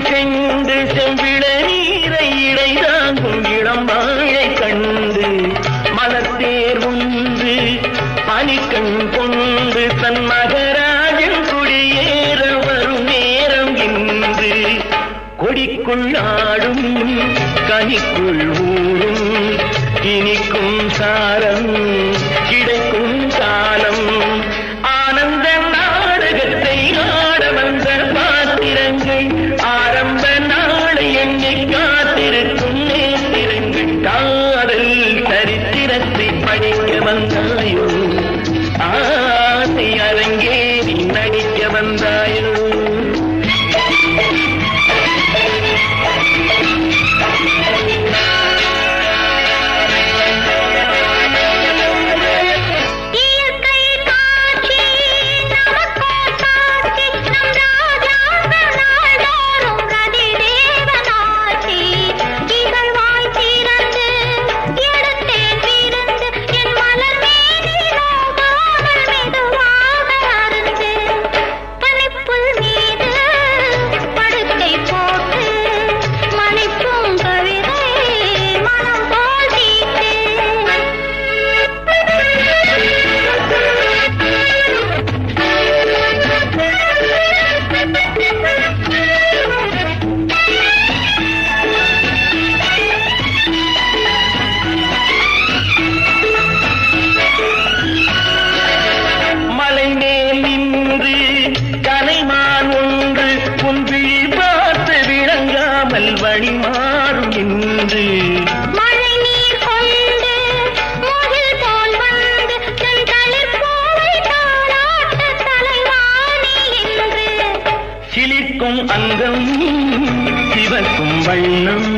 cent செம்பிள நீரை இடை தாங்கும் இளம் வாழை கண்டு மலத்தேர் உண்டு பனிக்கண் கொண்டு தன் மகராஜன் குடியேற வரும் நேரம் இன்று கொடிக்குள் ஆடும் கனிக்குள் ஊடும் இனிக்கும் சாரம் கிடைக்கும் காலம் ஆனந்த நாடகத்தை ஆட வந்த பாத்திரங்கள் ஆரம்ப நாளை எண்ணி காத்திருக்கும் நேத்திரங்கள் காதல் சரித்திரத்தை படிக்க வந்தாயோ ஆசை அரங்கேறி நடிக்க வந்தாயோ வழி மாறும் என்று மழை நீர் கொண்டு முகில் போல் வந்து தன் தளிர்ப்பூவை தாளாட்ட தலைவாணி என்று சிலிர்க்கும் அங்கம் சிவக்கும் வண்ணம்